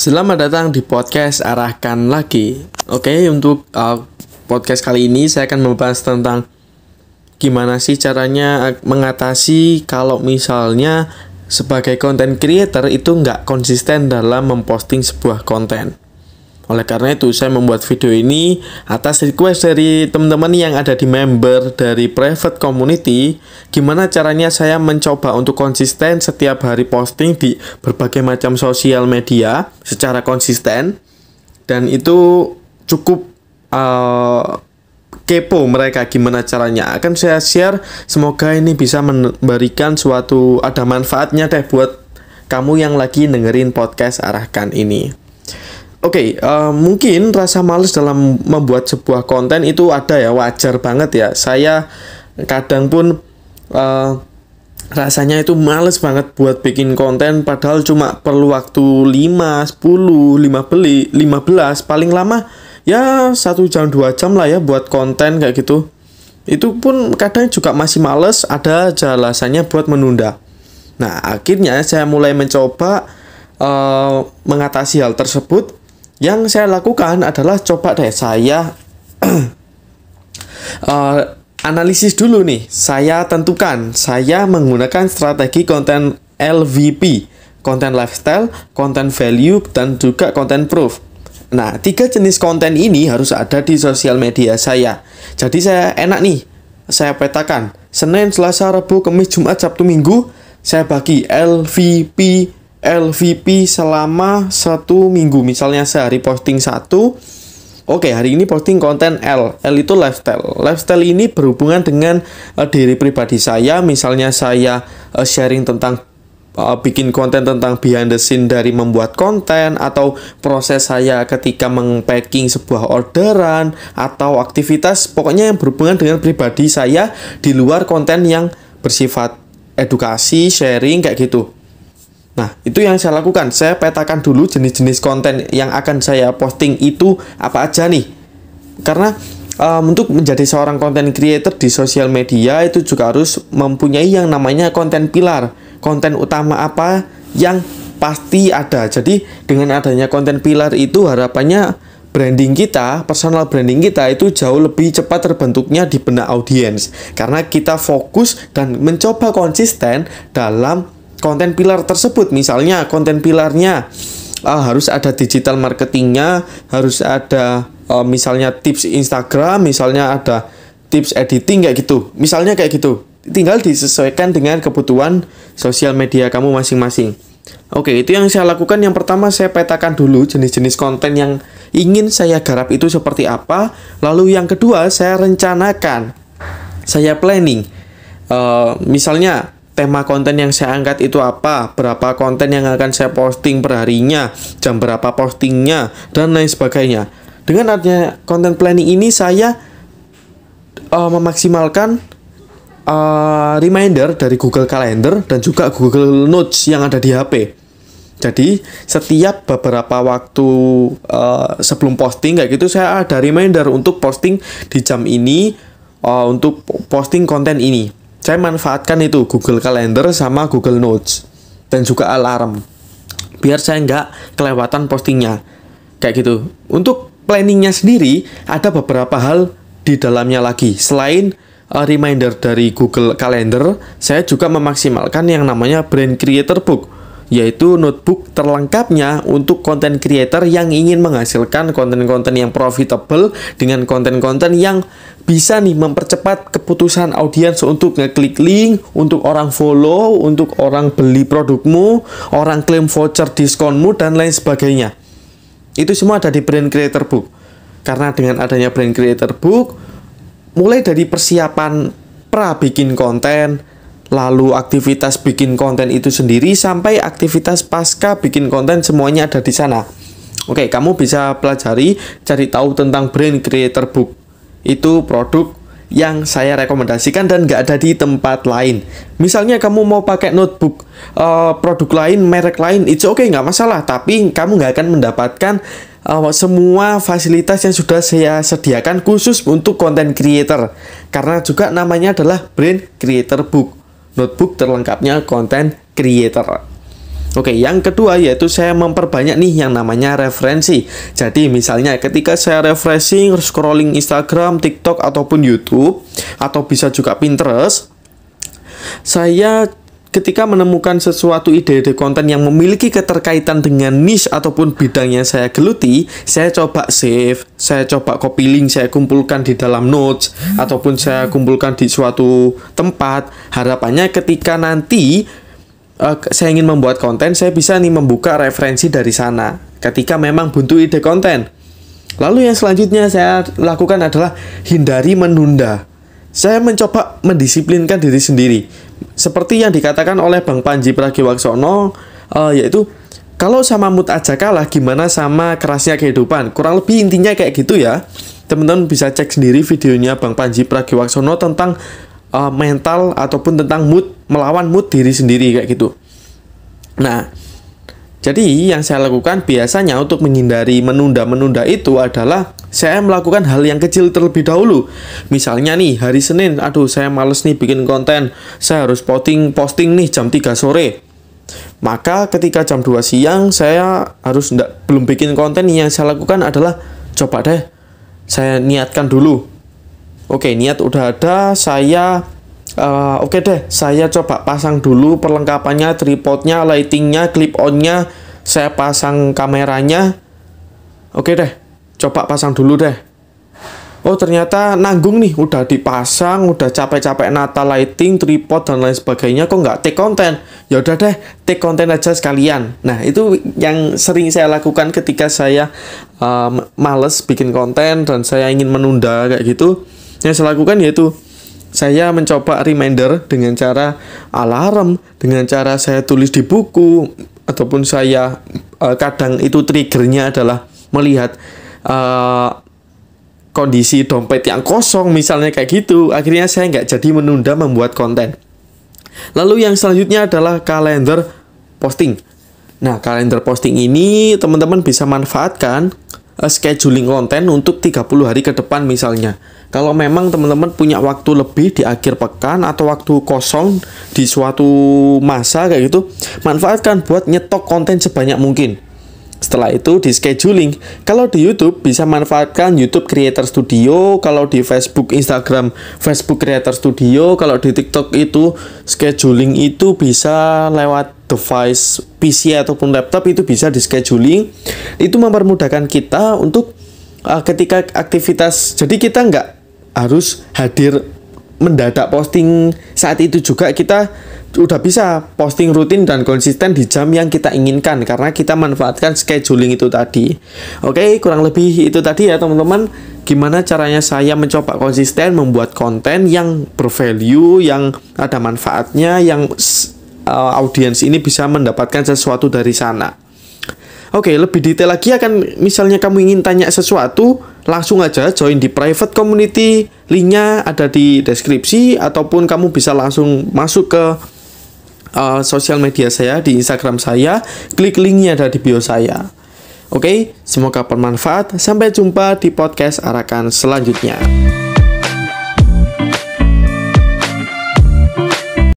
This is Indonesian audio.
Selamat datang di podcast Arahkan Lagi. Oke, untuk podcast kali ini saya akan membahas tentang gimana sih caranya mengatasi kalau misalnya sebagai content creator itu nggak konsisten dalam memposting sebuah konten. Oleh karena itu, saya membuat video ini atas request dari teman-teman yang ada di member dari private community. Gimana caranya saya mencoba untuk konsisten setiap hari posting di berbagai macam sosial media secara konsisten. Dan itu cukup kepo mereka gimana caranya. Akan saya share, semoga ini bisa memberikan suatu ada manfaatnya deh buat kamu yang lagi dengerin podcast Arahkan ini. Oke, mungkin rasa males dalam membuat sebuah konten itu ada ya, wajar banget ya. Saya kadang pun rasanya itu males banget buat bikin konten, padahal cuma perlu waktu 5, 10, 15, paling lama ya 1 jam 2 jam lah ya buat konten kayak gitu. Itu pun kadang juga masih males, ada aja alasannya buat menunda. Nah, akhirnya saya mulai mencoba mengatasi hal tersebut. Yang saya lakukan adalah coba deh saya analisis dulu nih. Saya tentukan, saya menggunakan strategi konten LVP, konten lifestyle, konten value, dan juga konten proof. Nah, 3 jenis konten ini harus ada di sosial media saya. Jadi saya enak nih, saya petakan Senin, Selasa, Rabu, Kamis, Jumat, Sabtu, Minggu. Saya bagi LVP selama 1 minggu. Misalnya sehari posting 1. Oke, hari ini posting konten L itu lifestyle. Lifestyle ini berhubungan dengan diri pribadi saya. Misalnya saya sharing tentang bikin konten tentang behind the scene dari membuat konten, atau proses saya ketika meng-packing sebuah orderan, atau aktivitas pokoknya yang berhubungan dengan pribadi saya di luar konten yang bersifat edukasi, sharing kayak gitu. Nah, itu yang saya lakukan. Saya petakan dulu jenis-jenis konten yang akan saya posting itu apa aja nih. Karena untuk menjadi seorang content creator di sosial media itu juga harus mempunyai yang namanya konten pilar. Konten utama apa yang pasti ada. Jadi dengan adanya konten pilar itu harapannya branding kita, personal branding kita itu jauh lebih cepat terbentuknya di benak audiens. Karena kita fokus dan mencoba konsisten dalam konten pilar tersebut. Misalnya konten pilarnya harus ada digital marketingnya, harus ada misalnya tips Instagram, misalnya ada tips editing kayak gitu. Misalnya kayak gitu. Tinggal disesuaikan dengan kebutuhan sosial media kamu masing-masing. Oke, itu yang saya lakukan. Yang pertama, saya petakan dulu jenis-jenis konten yang ingin saya garap itu seperti apa. Lalu yang kedua, saya rencanakan, saya planning. Misalnya tema konten yang saya angkat itu apa, berapa konten yang akan saya posting perharinya, jam berapa postingnya, dan lain sebagainya. Dengan adanya konten planning ini, saya memaksimalkan reminder dari Google Calendar dan juga Google Notes yang ada di HP. Jadi setiap beberapa waktu sebelum posting kayak gitu, saya ada reminder untuk posting di jam ini, untuk posting konten ini. Saya manfaatkan itu Google Calendar sama Google Notes dan juga alarm biar saya nggak kelewatan postingnya kayak gitu. Untuk planningnya sendiri ada beberapa hal di dalamnya lagi. Selain reminder dari Google Calendar, saya juga memaksimalkan yang namanya Brand Creator Book, yaitu notebook terlengkapnya untuk content creator yang ingin menghasilkan konten-konten yang profitable dengan konten-konten yang bisa nih mempercepat keputusan audiens untuk ngeklik link, untuk orang follow, untuk orang beli produkmu, orang klaim voucher diskonmu, dan lain sebagainya. Itu semua ada di Brand Creator Book. Karena dengan adanya Brand Creator Book, mulai dari persiapan pra bikin konten, lalu aktivitas bikin konten itu sendiri, sampai aktivitas pasca bikin konten, semuanya ada di sana. Oke, kamu bisa pelajari, cari tahu tentang Brand Creator Book. Itu produk yang saya rekomendasikan dan nggak ada di tempat lain. Misalnya kamu mau pakai notebook produk lain, merek lain, it's okay, nggak masalah. Tapi kamu nggak akan mendapatkan semua fasilitas yang sudah saya sediakan khusus untuk content creator. Karena juga namanya adalah Brand Creator Book, notebook terlengkapnya content creator. Oke, yang kedua yaitu saya memperbanyak nih yang namanya referensi. Jadi misalnya ketika saya refreshing, scrolling Instagram, TikTok, ataupun YouTube, atau bisa juga Pinterest, saya ketika menemukan sesuatu ide-ide konten yang memiliki keterkaitan dengan niche ataupun bidang yang saya geluti, saya coba save, saya coba copy link, saya kumpulkan di dalam notes, ataupun saya kumpulkan di suatu tempat. Harapannya ketika nanti saya ingin membuat konten, saya bisa nih membuka referensi dari sana ketika memang buntu ide konten. Lalu yang selanjutnya saya lakukan adalah hindari menunda. Saya mencoba mendisiplinkan diri sendiri. Seperti yang dikatakan oleh Bang Panji Pragiwaksono, yaitu kalau sama mood aja kalah, gimana sama kerasnya kehidupan. Kurang lebih intinya kayak gitu ya. Teman-teman bisa cek sendiri videonya Bang Panji Pragiwaksono tentang mental ataupun tentang mood, melawan mood diri sendiri kayak gitu. Nah, jadi yang saya lakukan biasanya untuk menghindari menunda-menunda itu adalah saya melakukan hal yang kecil terlebih dahulu. Misalnya nih, hari Senin, aduh saya males nih bikin konten, saya harus posting nih jam 3 sore. Maka ketika jam 2 siang saya harus belum bikin konten, yang saya lakukan adalah coba deh saya niatkan dulu. Oke, niat udah ada, saya oke deh, saya coba pasang dulu perlengkapannya, tripodnya, lightingnya, clip onnya, saya pasang kameranya. Oke deh, coba pasang dulu deh. Oh ternyata nanggung nih, udah dipasang, udah capek-capek nata lighting, tripod dan lain sebagainya, kok nggak take konten? Ya udah deh, take konten aja sekalian. Nah itu yang sering saya lakukan ketika saya males bikin konten dan saya ingin menunda kayak gitu. Yang saya lakukan yaitu saya mencoba reminder dengan cara alarm, dengan cara saya tulis di buku, ataupun saya kadang itu triggernya adalah melihat kondisi dompet yang kosong misalnya kayak gitu. Akhirnya saya nggak jadi menunda membuat konten. Lalu yang selanjutnya adalah kalender posting. Nah, kalender posting ini teman-teman bisa manfaatkan scheduling konten untuk 30 hari ke depan misalnya. Kalau memang teman-teman punya waktu lebih di akhir pekan atau waktu kosong di suatu masa kayak gitu, manfaatkan buat nyetok konten sebanyak mungkin. Setelah itu di scheduling. Kalau di YouTube bisa manfaatkan YouTube Creator Studio, kalau di Facebook, Instagram, Facebook Creator Studio, kalau di TikTok itu scheduling itu bisa lewat device PC ataupun laptop, itu bisa di scheduling. Itu mempermudahkan kita untuk ketika aktivitas, jadi kita nggak harus hadir mendadak posting saat itu juga, kita udah bisa posting rutin dan konsisten di jam yang kita inginkan karena kita manfaatkan scheduling itu tadi. Oke, kurang lebih itu tadi ya teman-teman, gimana caranya saya mencoba konsisten membuat konten yang bervalue, yang ada manfaatnya, yang audiens ini bisa mendapatkan sesuatu dari sana. Oke, lebih detail lagi akan misalnya kamu ingin tanya sesuatu, langsung aja join di private community, linknya ada di deskripsi, ataupun kamu bisa langsung masuk ke sosial media saya di Instagram saya, klik linknya ada di bio saya. Oke, semoga bermanfaat. Sampai jumpa di podcast Arakan selanjutnya.